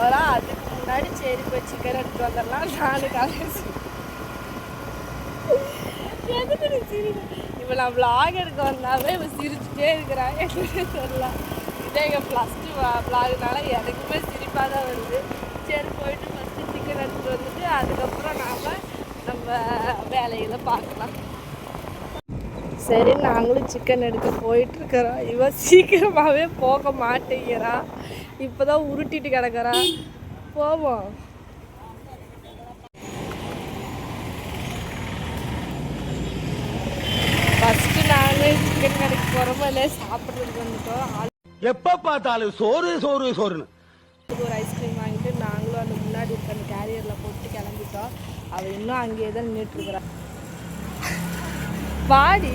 போகிறோம். அதுக்கு முன்னாடி சரி போய் சிக்கன் எடுத்துகிட்டு வந்துடலாம். நானு கலசி எதுக்கு சிரி இப்போ நான் விளாக் எடுக்க வந்தாவே இவன் சிரிச்சுட்டே இருக்கிறான். எனக்கு சொல்லலாம் இதே எங்கள் +2 விளாகுனால எனக்குமே சிரிப்பாக தான் வருது. சரி போயிட்டு ஃபஸ்ட்டு சிக்கன் எடுத்துகிட்டு வந்துட்டு அதுக்கப்புறம் நம்ம வேலைகளை பார்க்கலாம். சரி நாங்களும் சிக்கன் எடுக்க போயிட்டுருக்கிறோம். இவன் சீக்கிரமாகவே போக மாட்டேங்கிறான். இப்போ தான் உருட்டிட்டு கிடக்குறான். போவோம். ஃபஸ்ட்டு நாங்கள் சிக்கன் கடைக்கு போகிறோமோ இல்லையா சாப்பிட்றதுக்கு வந்துட்டோம். எப்போ பார்த்தாலும் சோறு சோறு சோறுன்னு ஒரு ஐஸ்கிரீம் வாங்கிட்டு நாங்களும் அந்த முன்னாடி இருக்க அந்த கேரியரில் போட்டு கிளம்பிட்டோம். அவள் இன்னும் அங்கேயே தான் நின்றுட்டுருக்குறான். பாடி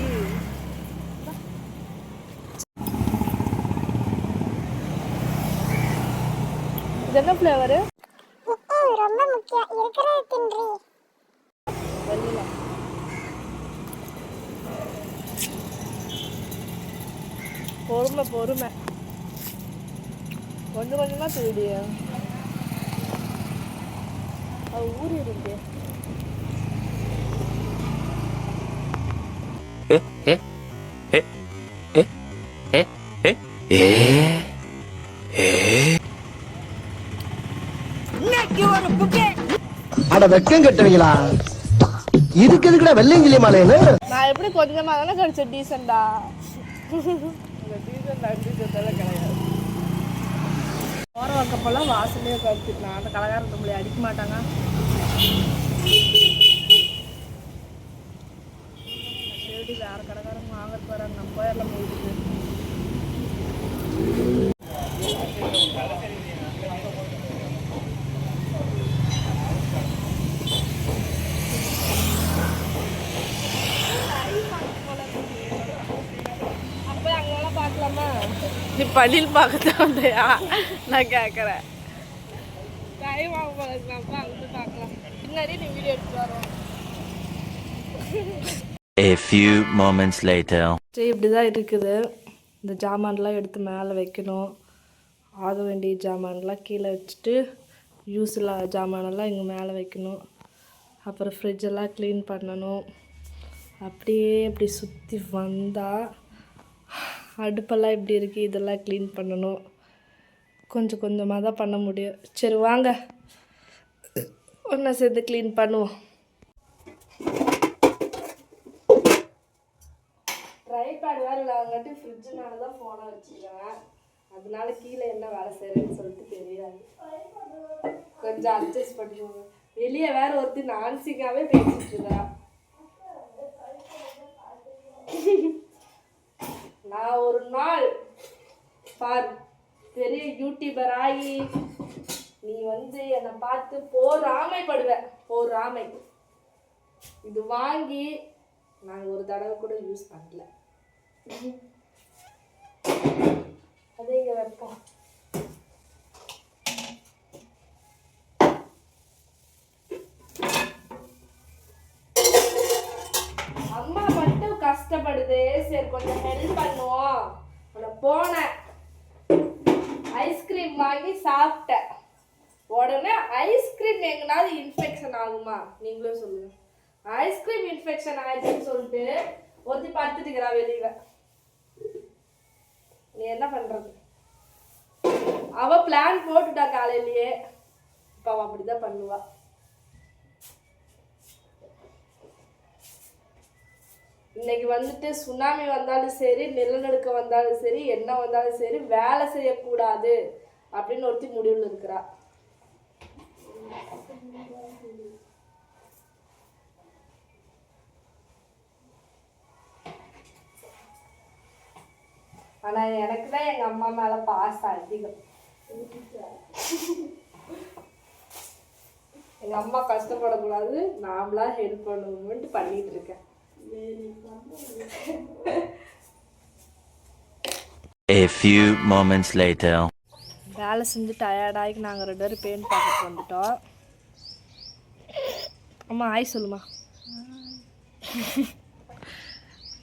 இது என்ன ஃப்ளேவரு? ரொம்ப முக்கியம் இருக்கிறது தின்றி வெண்ணிலா. பொறுமை பொறுமை கொஞ்சம் கொஞ்சமாக தூடிய அது ஊறி இருக்கு. அட வெக்கம் கட்டுவீங்களா? இதுக்கு எதுக்குடா வெள்ளைங்கிலி மாலைன்னு? நான் எப்படி கொஞ்சமாக தானே கிடைச்சேன். டீசெண்டா டீசெண்டெல்லாம் கிடையாது. போகிற வைக்கப்பெல்லாம் வாசலையே கழிச்சுக்கலாம். அந்த கலகாரம் நம்மளை அடிக்க மாட்டாங்க. சரி வேறு கடைக்காரங்க வாங்கறதுக்கு வராங்க. நம்ம போயிடலாம் போயிட்டு. நீ பள்ளியில் பார்க்கத்தான் வந்தையா? நான் கேட்குறேன். டைம் ஆகும் போல இருக்கப்ப அங்கே பார்க்கலாம். பின்னாடி நீ வீடியோ எடுத்துட்டு வரோம். A few moments later. சரி இப்படி தான் இருக்குது. இந்த ஜாமான்லாம் எடுத்து மேலே வைக்கணும். ஆக வேண்டிய ஜாமான்லாம் கீழே வச்சுட்டு யூஸில் ஜாமானெல்லாம் இங்கே மேலே வைக்கணும். அப்புறம் ஃப்ரிட்ஜெல்லாம் க்ளீன் பண்ணணும். அப்படியே இப்படி சுற்றி வந்தால் அடுப்பெல்லாம் இப்படி இருக்குது. இதெல்லாம் க்ளீன் பண்ணணும். கொஞ்சம் கொஞ்சமாக தான் பண்ண முடியும். சரி வாங்க ஒன்றா சேர்ந்து க்ளீன் பண்ணுவோம். ட்ரைபேட் வேறு இல்லாதங்காட்டி ஃப்ரிட்ஜுனால தான் ஃபோனை வச்சுருக்கேன். அதனால கீழே என்ன வேலை செய்கிறேன்னு சொல்லிட்டு தெரியாது. கொஞ்சம் அட்ஜஸ்ட் பண்ணிக்கோங்க. வெளியே வேறு ஒருத்தி நான்சிக்காவே பேசிட்டு இருக்கிறா. நான் ஒரு நாள் பார் பெரிய யூடியூபர் ஆகி நீ என்னை பார்த்து போராமைப்படுவ. போராமை இது வாங்கி நாங்கள் ஒரு தடவை கூட யூஸ் பண்ணல. அதை இங்கே வைப்போம். அம்மா மட்டும் கஷ்டப்படுது. சரி கொஞ்சம் ஹெல்ப் பண்ணுவோம். போனேன் ஐஸ்கிரீம் வாங்கி சாப்பிட்டேன். உடனே ஐஸ்கிரீம் எங்கனாவது இன்ஃபெக்ஷன் ஆகுமா? நீங்களும் சொல்லுங்க. ஐஸ்கிரீம் இன்ஃபெக்ஷன் ஆயிடுச்சுன்னு சொல்லிட்டு ஒருத்தி படுத்துட்டு இருக்கிறா வெளியில. நீ என்ன பண்றது? அவ பிளான் போட்டுட்டா காலையிலேயே. இப்போ அவ அப்படிதான் பண்ணுவா. இன்னைக்கு சுனாமி வந்தாலும் சரி, நிலநடுக்கம் வந்தாலும் சரி, என்ன வந்தாலும் சரி வேலை செய்யக்கூடாது அப்படின்னு ஒருத்தி முடிவில் இருக்கிறா. ஆனா எனக்கு தான் எங்க அம்மா மேல பாசம் அதிகம். எங்க அம்மா கஷ்டப்படக்கூடாது, நாமளா ஹெல்ப் பண்ணுவோம்னு பண்ணிட்டு இருக்கேன். A few moments later. வேலை செஞ்சு டயர்டாகி நாங்கள் 2 பேரும் பெயிண்ட் பார்த்துட்டு வந்துட்டோம். அம்மா ஆய் சொல்லுமா.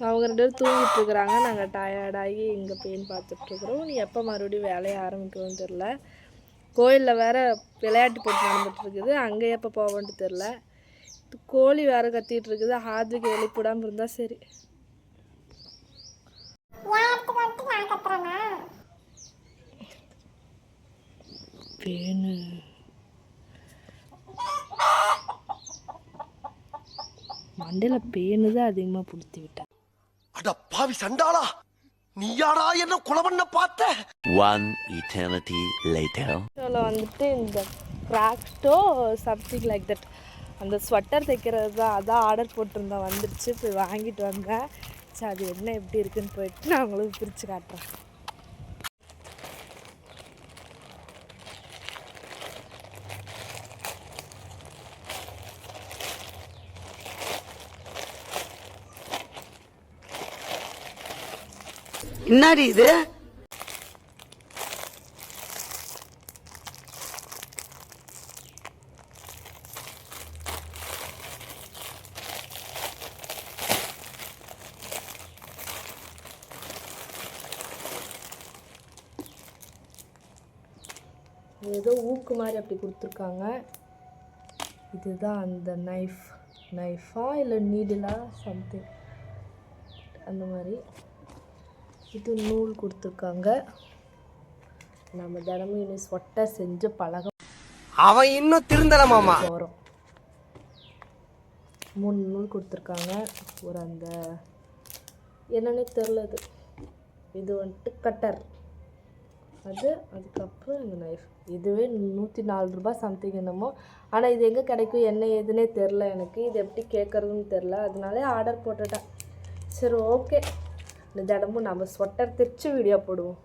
அவங்க 2 பேரும் தூங்கிட்டு இருக்கிறாங்க. நாங்கள் டயர்டாகி இங்கே பெயிண்ட் பார்த்துட்ருக்குறோம். நீ எப்போ மறுபடியும் வேலையை ஆரம்பிக்கணும்னு தெரில. கோயிலில் வேறு விளையாட்டு போட்டு நடந்துகிட்ருக்குது, அங்கே எப்போ போவோன்ட்டு தெரில. கோழி வேறு கத்திட்டு இருக்குது, ஹார்திக் எழுப்பிடாமல் இருந்தால் சரி. பேனு மண்டையில் பேனு தான் அதிகமாக பிடிச்சி விட்டேன். அட பாவி சண்டாளா, நீயாடா என்ன கொலை பண்ண பார்த்த? One eternity later. இதில் வந்துட்டு இந்த கிராக்டோ சம்திங் லைக் தட் அந்த ஸ்வெட்டர் தைக்கிறது தான், அதான் ஆர்டர் போட்டிருந்தேன், வந்துடுச்சு. போய் வாங்கிட்டு வந்தேன். சரி, அது என்ன எப்படி இருக்குன்னு போயிட்டு நான் உங்களுக்கு பிரித்து காட்டுறேன். என்னடி இது? ஏதோ ஊக்கு மாதிரி அப்படி கொடுத்துருக்காங்க. இதுதான் அந்த நைஃபா இல்லை நீடிலா சம்திங் அந்த மாதிரி. இது நூல் கொடுத்துருக்காங்க. நம்ம தினமும் இனி ஸ்வெட்டர் செஞ்சு பழக அவன் இன்னும் திருந்தல மாமா. போகிறோம். 3 நூல் கொடுத்துருக்காங்க. ஒரு அந்த என்னன்னே தெரில, இது வந்துட்டு கட்டர், அதுக்கப்புறம் இந்த நைஃப். இதுவே 104 ரூபாய் சம்திங் என்னமோ. ஆனால் இது எங்கே கிடைக்கும் என்ன ஏதுன்னே தெரில எனக்கு. இது எப்படி கேட்குறதுன்னு தெரில, அதனாலே ஆர்டர் போட்டுட்டேன். சரி, ஓகே. இந்த தினமும் நம்ம ஸ்வெட்டர் தைச்சு வீடியோ போடுவோம்.